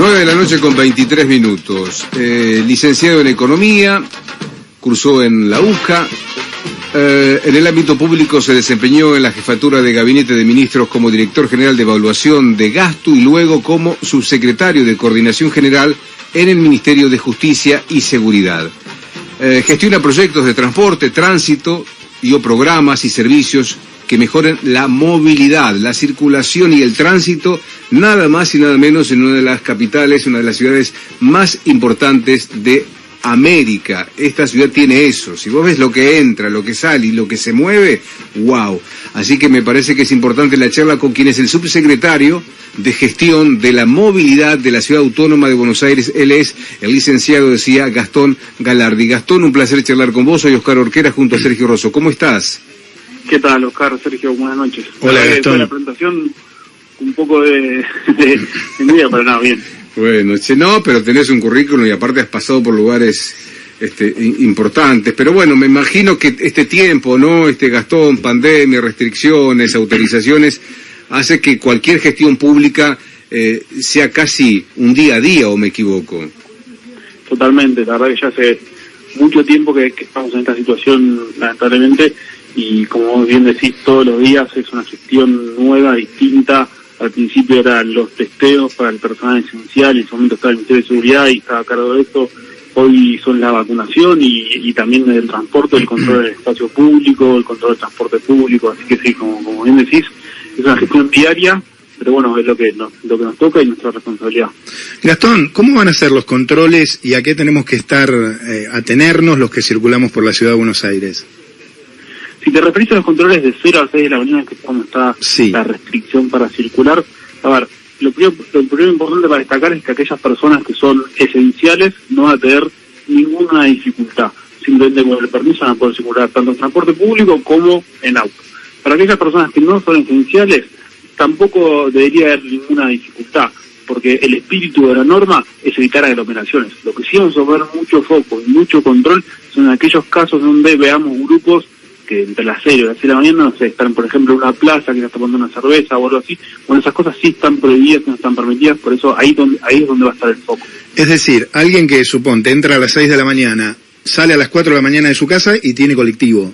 9:23 licenciado en Economía, cursó en la UCA. En el ámbito público se desempeñó en la jefatura de Gabinete de Ministros como Director General de Evaluación de Gasto y luego como Subsecretario de Coordinación General en el Ministerio de Justicia y Seguridad. Gestiona proyectos de transporte, tránsito y o programas y servicios que mejoren la movilidad, la circulación y el tránsito, nada más y nada menos en una de las capitales, una de las ciudades más importantes de América. Esta ciudad tiene eso. Si vos ves lo que entra, lo que sale y lo que se mueve, wow. Así que me parece que es importante la charla con quien es el subsecretario de Gestión de la Movilidad de la Ciudad Autónoma de Buenos Aires. Él es el licenciado, decía, Gastón Galardi. Gastón, un placer charlar con vos. Soy Oscar Orquera junto a Sergio Rosso. ¿Cómo estás? ¿Qué tal, Oscar? Sergio, buenas noches. Hola, Gastón. La presentación, un poco de envidia, pero nada, bien. Bueno, no, pero tenés un currículum y aparte has pasado por lugares importantes. Pero bueno, me imagino que este tiempo, ¿no? Gastón, pandemia, restricciones, autorizaciones, hace que cualquier gestión pública sea casi un día a día, ¿o me equivoco? Totalmente, la verdad que ya hace mucho tiempo que estamos en esta situación, lamentablemente, y como vos bien decís, todos los días es una gestión nueva, distinta. Al principio eran los testeos para el personal esencial, en ese momento estaba el Ministerio de Seguridad y estaba a cargo de esto. Hoy son la vacunación y también el transporte, el control del espacio público, el control del transporte público. Así que sí, como bien decís, es una gestión diaria, pero bueno, es lo que nos toca y nuestra responsabilidad. Gastón, ¿cómo van a ser los controles y a qué tenemos que estar atenernos los que circulamos por la ciudad de Buenos Aires? Si te referís a los controles de 0 a 6 de la mañana, que es cuando está la restricción para circular, a ver, lo primero importante para destacar es que aquellas personas que son esenciales no van a tener ninguna dificultad. Simplemente con el permiso van a poder circular tanto en transporte público como en auto. Para aquellas personas que no son esenciales, tampoco debería haber ninguna dificultad, porque el espíritu de la norma es evitar aglomeraciones. Lo que sí vamos a ver mucho foco y mucho control son aquellos casos donde veamos grupos que entre las 0 y las 6 de la mañana, no sé, están por ejemplo en una plaza que está tomando una cerveza o algo así. Bueno, esas cosas sí están prohibidas, no están permitidas, por eso ahí es donde va a estar el foco. Es decir, alguien que suponte entra a las 6 de la mañana, sale a las 4 de la mañana de su casa y tiene colectivo.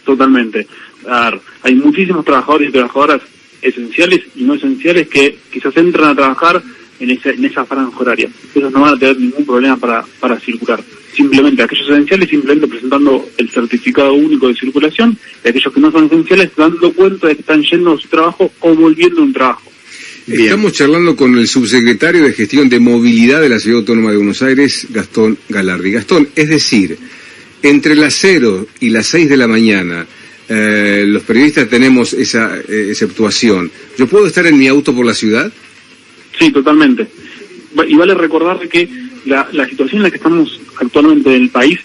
Totalmente. A ver, hay muchísimos trabajadores y trabajadoras esenciales y no esenciales que quizás entran a trabajar en esa franja horaria. Ellos no van a tener ningún problema para circular. Simplemente aquellos esenciales simplemente presentando el certificado único de circulación, y aquellos que no son esenciales dando cuenta de que están yendo a su trabajo o volviendo a un trabajo. Bien. Estamos charlando con el subsecretario de Gestión de Movilidad de la Ciudad Autónoma de Buenos Aires, Gastón Galardi. Gastón, es decir, entre las 0 y las 6 de la mañana, los periodistas tenemos esa exceptuación. ¿Yo puedo estar en mi auto por la ciudad? Sí, totalmente. Y vale recordar que la situación en la que estamos actualmente en el país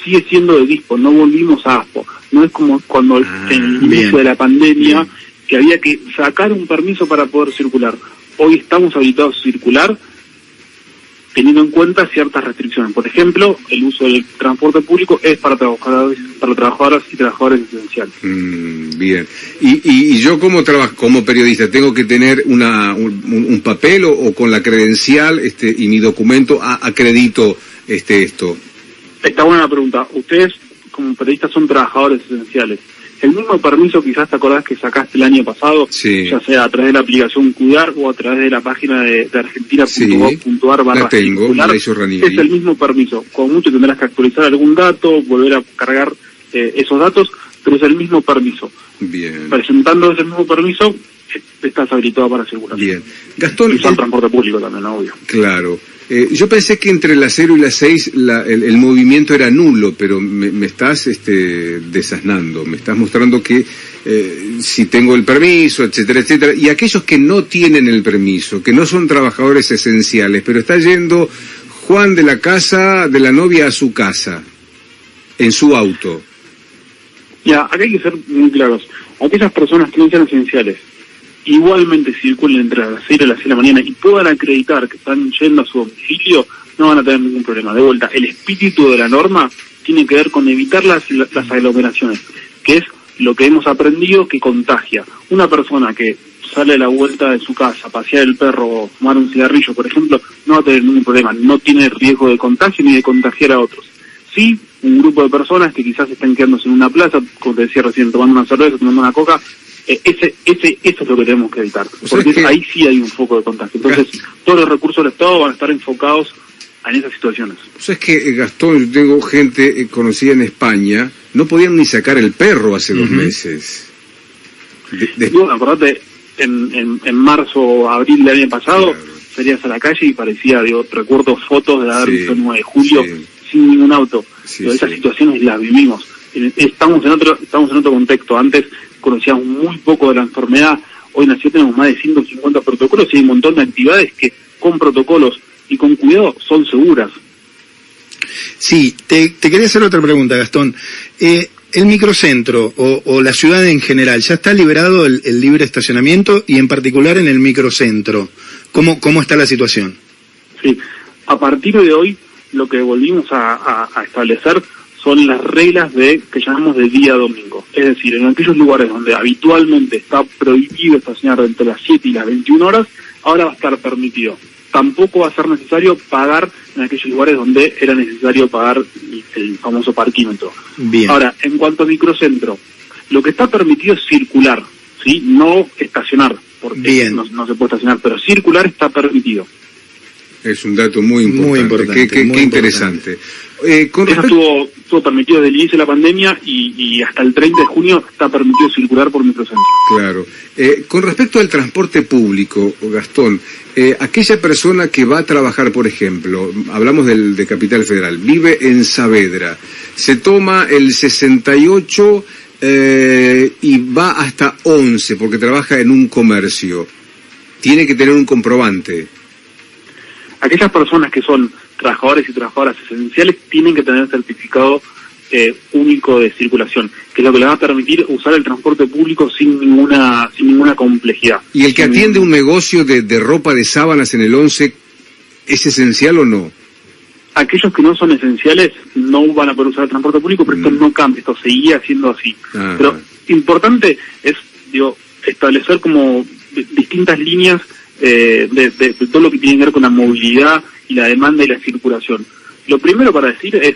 sigue siendo de dispo, no volvimos a ASPO. No es como cuando en el inicio de la pandemia, que había que sacar un permiso para poder circular. Hoy estamos habilitados a circular teniendo en cuenta ciertas restricciones. Por ejemplo, el uso del transporte público es para trabajadoras y trabajadores esenciales. Bien. Y yo como periodista, ¿tengo que tener un papel o con la credencial y mi documento acredito esto? Está buena la pregunta. Ustedes, como periodistas, son trabajadores esenciales. El mismo permiso, quizás te acordás que sacaste el año pasado, ya sea a través de la aplicación Cuidar o a través de la página de argentina.gov.ar/circular, es el mismo permiso. Con mucho tendrás que actualizar algún dato, volver a cargar esos datos, pero es el mismo permiso. Bien. Presentando ese mismo permiso, estás habilitado para circular. Bien. Gastón, y son transporte público también, obvio. Claro. Yo pensé que entre las 0 y las 6 el movimiento era nulo, pero me estás desasnando, me estás mostrando que si tengo el permiso, etcétera, etcétera, y aquellos que no tienen el permiso, que no son trabajadores esenciales, pero está yendo Juan de la casa de la novia a su casa, en su auto. Ya, acá hay que ser muy claros. Aquellas personas que no sean esenciales, igualmente circulen entre las 0 y las 6 de la mañana y puedan acreditar que están yendo a su domicilio, no van a tener ningún problema. De vuelta, el espíritu de la norma tiene que ver con evitar las aglomeraciones, que es lo que hemos aprendido que contagia. Una persona que sale a la vuelta de su casa, pasear el perro o fumar un cigarrillo, por ejemplo, no va a tener ningún problema, no tiene riesgo de contagio ni de contagiar a otros. Sí, un grupo de personas que quizás están quedándose en una plaza, como te decía recién, tomando una cerveza, tomando una coca, eso es lo que tenemos que evitar, porque ahí sí hay un foco de contagio. Entonces, todos los recursos del Estado van a estar enfocados en esas situaciones. ¿Sabes que Gastón, yo tengo gente conocida en España, no podían ni sacar el perro hace 2 meses? Bueno, acordate, en marzo o abril del año pasado, salías a la calle y parecía, recuerdo fotos de haber visto el 9 de julio sin ningún auto. Pero esas situaciones las vivimos. Estamos en otro contexto. Antes conocíamos muy poco de la enfermedad, hoy en la ciudad tenemos más de 150 protocolos y hay un montón de actividades que con protocolos y con cuidado son seguras. Sí, te quería hacer otra pregunta, Gastón. ¿El microcentro o la ciudad en general ya está liberado el libre estacionamiento y en particular en el microcentro? ¿Cómo está la situación? Sí, a partir de hoy lo que volvimos a establecer son las reglas que llamamos de día domingo. Es decir, en aquellos lugares donde habitualmente está prohibido estacionar entre las 7 y las 21 horas, ahora va a estar permitido. Tampoco va a ser necesario pagar en aquellos lugares donde era necesario pagar el famoso parquímetro. Bien. Ahora, en cuanto a microcentro, lo que está permitido es circular, ¿sí? No estacionar, porque no se puede estacionar, pero circular está permitido. Es un dato muy importante. Qué interesante. Eso estuvo permitido desde el inicio de la pandemia y hasta el 30 de junio está permitido circular por microcentro. Claro. Con respecto al transporte público, Gastón, aquella persona que va a trabajar, por ejemplo, hablamos de Capital Federal, vive en Saavedra, se toma el 68 y va hasta 11 porque trabaja en un comercio, tiene que tener un comprobante. Aquellas personas que son trabajadores y trabajadoras esenciales tienen que tener certificado único de circulación, que es lo que les va a permitir usar el transporte público sin ninguna complejidad. ¿Y el que atiende un negocio de ropa de sábanas en el 11 es esencial o no? Aquellos que no son esenciales no van a poder usar el transporte público, pero esto no cambia, esto seguía siendo así. Ajá. Pero importante es establecer como distintas líneas de todo lo que tiene que ver con la movilidad y la demanda y la circulación. Lo primero para decir es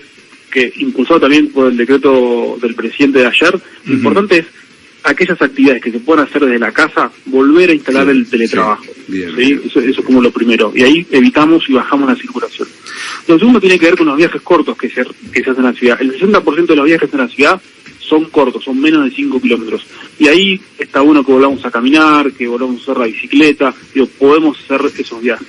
que, impulsado también por el decreto del presidente de ayer, lo importante es aquellas actividades que se puedan hacer desde la casa, volver a instalar el teletrabajo. Bien. Eso es como lo primero. Y ahí evitamos y bajamos la circulación. Lo segundo tiene que ver con los viajes cortos que se hacen en la ciudad. El 60% de los viajes en la ciudad son cortos, son menos de 5 kilómetros. Y ahí está bueno que volvamos a caminar, que volvamos a usar la bicicleta, podemos hacer esos viajes.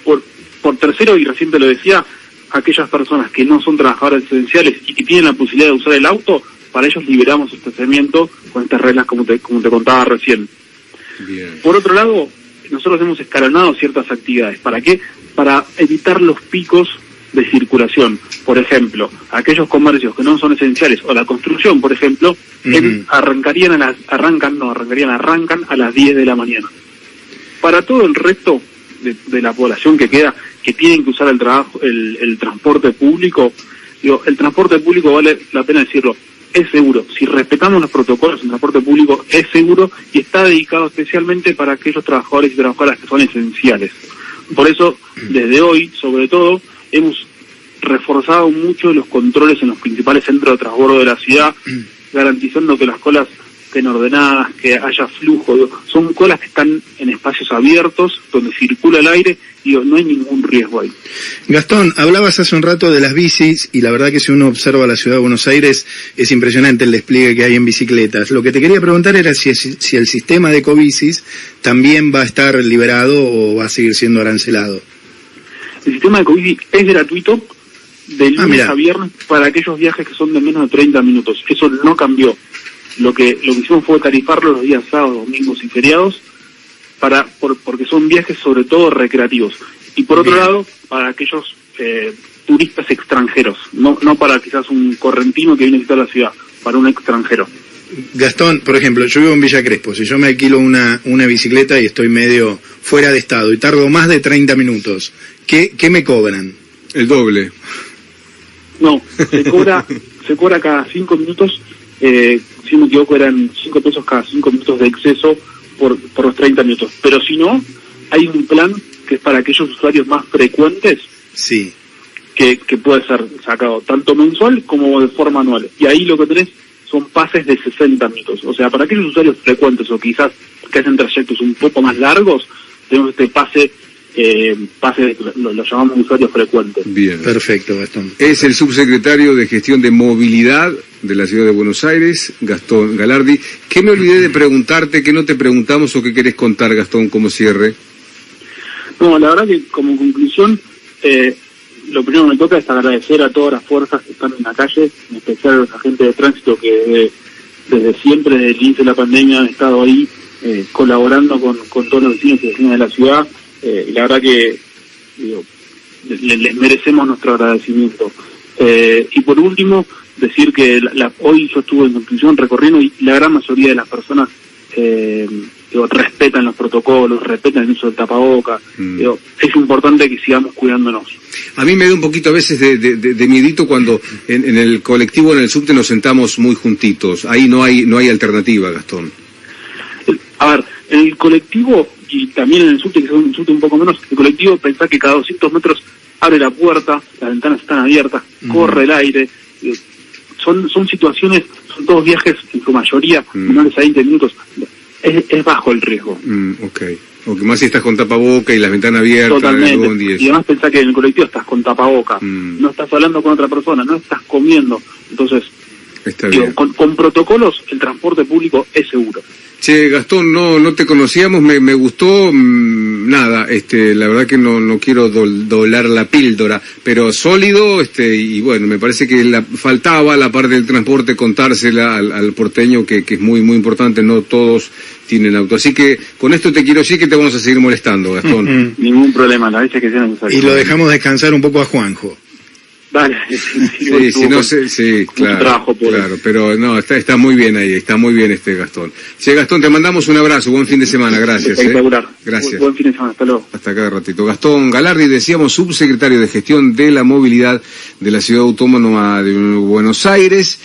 Por tercero, y recién te lo decía, aquellas personas que no son trabajadoras esenciales y que tienen la posibilidad de usar el auto, para ellos liberamos estacionamiento con estas reglas como te contaba recién. Bien. Por otro lado, nosotros hemos escalonado ciertas actividades. ¿Para qué? Para evitar los picos de circulación. Por ejemplo, aquellos comercios que no son esenciales, o la construcción, por ejemplo, arrancan a las 10 de la mañana. Para todo el resto de la población que queda, que tienen que usar el transporte público, el transporte público, vale la pena decirlo, es seguro. Si respetamos los protocolos, el transporte público es seguro y está dedicado especialmente para aquellos trabajadores y trabajadoras que son esenciales. Por eso, desde hoy, sobre todo, hemos reforzado mucho los controles en los principales centros de transbordo de la ciudad, garantizando que las colas estén ordenadas, que haya flujo. Son colas que están en espacios abiertos, donde circula el aire, y no hay ningún riesgo ahí. Gastón, hablabas hace un rato de las bicis, y la verdad que si uno observa la ciudad de Buenos Aires, es impresionante el despliegue que hay en bicicletas. Lo que te quería preguntar era si el sistema de ecobicis también va a estar liberado o va a seguir siendo arancelado. El sistema de ecobici es gratuito de lunes a viernes para aquellos viajes que son de menos de 30 minutos. Eso no cambió. Lo que hicimos fue tarifarlo los días sábados, domingos y feriados, porque son viajes sobre todo recreativos. Y por otro lado, para aquellos turistas extranjeros, no para quizás un correntino que viene a visitar la ciudad, para un extranjero. Gastón, por ejemplo, yo vivo en Villa Crespo, si yo me alquilo una bicicleta y estoy medio fuera de estado y tardo más de 30 minutos, ¿qué me cobran? El doble. No, se cobra cada 5 minutos, si no me equivoco eran 5 pesos cada 5 minutos de exceso por los 30 minutos. Pero si no, hay un plan que es para aquellos usuarios más frecuentes, sí, que puede ser sacado tanto mensual como de forma anual. Y ahí lo que tenés son pases de 60 minutos. O sea, para aquellos usuarios frecuentes o quizás que hacen trayectos un poco más largos, tenemos este pase lo llamamos usuarios frecuentes. Bien. Perfecto, Gastón. Es el subsecretario de Gestión de Movilidad de la Ciudad de Buenos Aires, Gastón Galardi. ¿Qué me olvidé de preguntarte, qué no te preguntamos o qué querés contar, Gastón, como cierre? No, la verdad que como conclusión, lo primero que me toca es agradecer a todas las fuerzas que están en la calle, en especial a los agentes de tránsito que desde siempre, desde el inicio de la pandemia, han estado ahí colaborando con todos los vecinos y vecinas de la ciudad. Y la verdad que les merecemos nuestro agradecimiento. Y por último, decir que hoy yo estuve en conclusión recorriendo y la gran mayoría de las personas respetan los protocolos, respetan el uso del tapaboca. Es importante que sigamos cuidándonos. A mí me da un poquito a veces de miedito cuando en el colectivo, en el subte, nos sentamos muy juntitos. Ahí no hay alternativa, Gastón. A ver, en el colectivo y también en el subte, que es un subte un poco menos, el colectivo pensá que cada 200 metros abre la puerta, las ventanas están abiertas, corre el aire. Son situaciones, son todos viajes en su mayoría menores a 20 minutos. Es bajo el riesgo. Okay. O que más si estás con tapaboca y la ventana abierta. Totalmente. Y además pensá que en el colectivo estás con tapaboca, no estás hablando con otra persona, no estás comiendo. Entonces, está bien. Con protocolos el transporte público es seguro. Che, Gastón, no te conocíamos, me gustó, nada, la verdad que no quiero doblar la píldora, pero sólido, y bueno, me parece que faltaba la parte del transporte contársela al porteño, que es muy, muy importante, no todos tienen auto. Así que con esto te quiero decir que te vamos a seguir molestando, Gastón. Ningún problema, la vez que sea necesario. Y lo dejamos descansar un poco a Juanjo. Vale, sí, claro, pero no, está muy bien ahí, está muy bien Gastón. Sí, Gastón, te mandamos un abrazo, buen fin de semana, gracias. Espectacular. Gracias. Buen fin de semana, hasta luego. Hasta cada ratito. Gastón Galardi, decíamos, subsecretario de Gestión de la Movilidad de la Ciudad Autónoma de Buenos Aires.